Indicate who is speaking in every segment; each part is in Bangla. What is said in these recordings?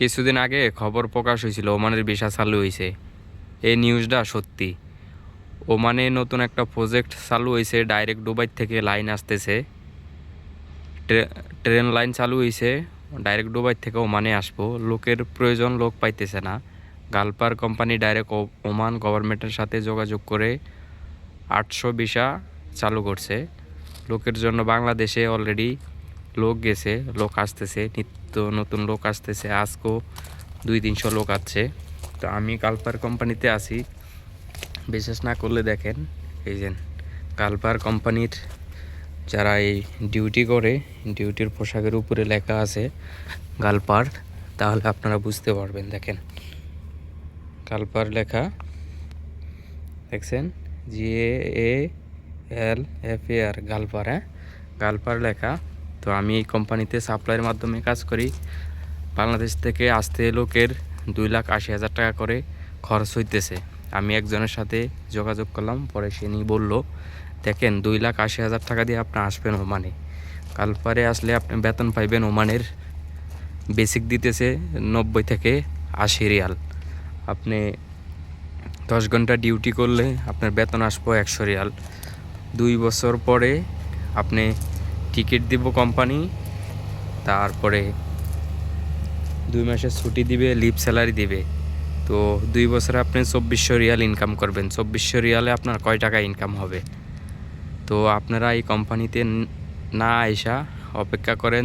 Speaker 1: কিছুদিন আগে খবর প্রকাশ হয়েছিল ওমানের ভিসা চালু হয়েছে। এই নিউজটা সত্যি। ওমানে নতুন একটা প্রজেক্ট চালু হয়েছে, ডাইরেক্ট দুবাই থেকে লাইন আসতেছে, ট্রেন লাইন চালু হয়েছে, ডাইরেক্ট দুবাই থেকে ওমানে আসবো। লোকের প্রয়োজন, লোক পাইতেছে না। গালপার কোম্পানি ডাইরেক্ট ওমান গভর্নমেন্টের সাথে যোগাযোগ করে 800 ভিসা চালু করছে লোকের জন্য। বাংলাদেশে অলরেডি লোক গেছে, লোক আসতেছে, নিত্য নতুন লোক আসতেছে। আজকেও 200-300 লোক আসছে। তো আমি গালপার কোম্পানিতে আছি। বিশ্বাস না করলে দেখেন, এই যে গালপার কোম্পানির যারা এই ডিউটি করে, ডিউটির পোশাকের উপরে লেখা আছে গালপার, তাহলে আপনারা বুঝতে পারবেন। দেখেন গালপার লেখা, দেখছেন, GALFAR গালপার। গালপার লেখা। তো আমি এই কোম্পানিতে সাপ্লাইয়ের মাধ্যমে কাজ করি। বাংলাদেশ থেকে আসতে লোকের 2,80,000 টাকা করে খরচ হইতেছে। আমি একজনের সাথে যোগাযোগ করলাম, পরে সে নিয়ে বললো, দেখেন 2,80,000 টাকা দিয়ে আপনি আসবেন ওমানে। গালপারে আসলে আপনি বেতন পাইবেন ওমানের বেসিক দিতেছে 90 থেকে 80 রিয়াল। আপনি 10 ঘন্টা ডিউটি করলে আপনার বেতন আসবো 100 রিয়াল। 2 বছর পরে আপনি টিকিট দিব কোম্পানি, তারপরে 2 মাসের ছুটি দিবে, লিভ স্যালারি দিবে। তো 2 বছরে আপনি 2400 রিয়াল ইনকাম করবেন। 2400 রিয়ালে আপনার কয় টাকা ইনকাম হবে? তো আপনারা এই কোম্পানিতে না আইসা অপেক্ষা করেন।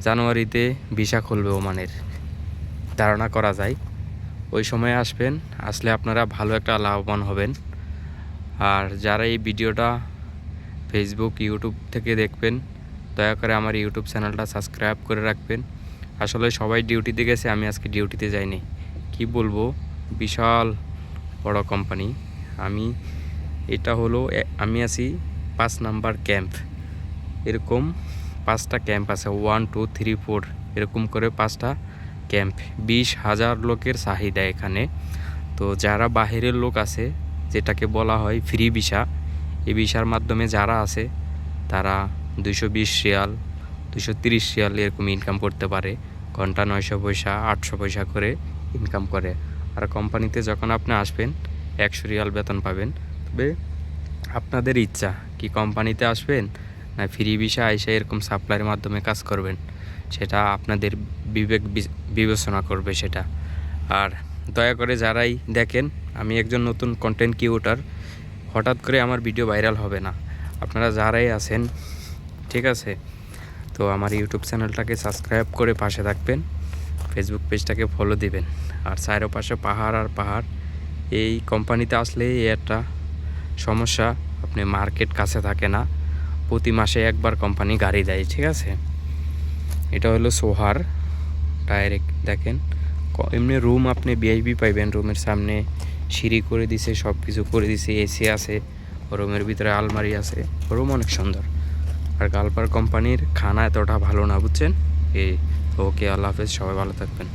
Speaker 1: জানুয়ারিতে ভিসা খুলবে ওমানের, ধারণা করা যায়। ওই সময় আসবেন, আসলে আপনারা ভালো একটা লাভবান হবেন। আর যারা এই ভিডিওটা ফেসবুক, ইউটিউব থেকে দেখবেন, দয়া করে আমার ইউটিউব চ্যানেলটা সাবস্ক্রাইব করে রাখবেন। আসলে সবাই ডিউটিতে গেছে, আমি আজকে ডিউটিতে যাইনি। কি বলবো, বিশাল বড় কোম্পানি। এটা হলো আমি আছি 5 নাম্বার ক্যাম্প। এরকম 5টা ক্যাম্প আছে, 1 2 3 4 এরকম করে 5টা ক্যাম্প। 20,000 লোকের চাহিদা এখানে। তো যারা বাহিরের লোক আছে, যেটাকে বলা হয় ফ্রি ভিসা, এই ভিসার মাধ্যমে যারা আছে তারা 220 রিয়াল, 230 রিয়াল এরকম ইনকাম করতে পারে। ঘন্টা 900 পয়সা, 800 পয়সা করে ইনকাম করে। আর কোম্পানিতে যখন আপনি আসবেন 100 রিয়াল বেতন পাবেন। তবে আপনাদের ইচ্ছা, কি কোম্পানিতে আসবেন না ফ্রি ভিসা আইসা এরকম সাপ্লাইয়ের মাধ্যমে কাজ করবেন, সেটা আপনাদের বিবেক বিবেচনা করবে সেটা। আর দয়া করে যারাই দেখেন, আমি একজন নতুন কন্টেন্ট ক্রিয়েটর, হঠাৎ করে আমার ভিডিও ভাইরাল হবে না। আপনারা যারাই আছেন, ঠিক আছে, তো আমার ইউটিউব চ্যানেলটাকে সাবস্ক্রাইব করে পাশে থাকবেন, ফেসবুক পেজটাকে ফলো দিবেন। আর চারপাশে পাহাড় আর পাহাড়। এই কোম্পানিতে আসলে একটা সমস্যা, আপনি মার্কেট কাছে থাকে না, প্রতি মাসে একবার কোম্পানি গাড়ি দেয়, ঠিক আছে। এটা হলো সোহার ডাইরেক্ট। দেখেন এমনি রুম আপনি ভিআইপি পাইবেন। রুমের সামনে সিঁড়ি করে দিছে, সব কিছু করে দিছে, এসি আছে, রুমের ভিতরে আলমারি আছে, রুম অনেক সুন্দর। আর গালপার কোম্পানির খানা এতটা ভালো না, বুঝছেন। ওকে, আল্লাহ হাফেজ, সবাই ভালো থাকবেন।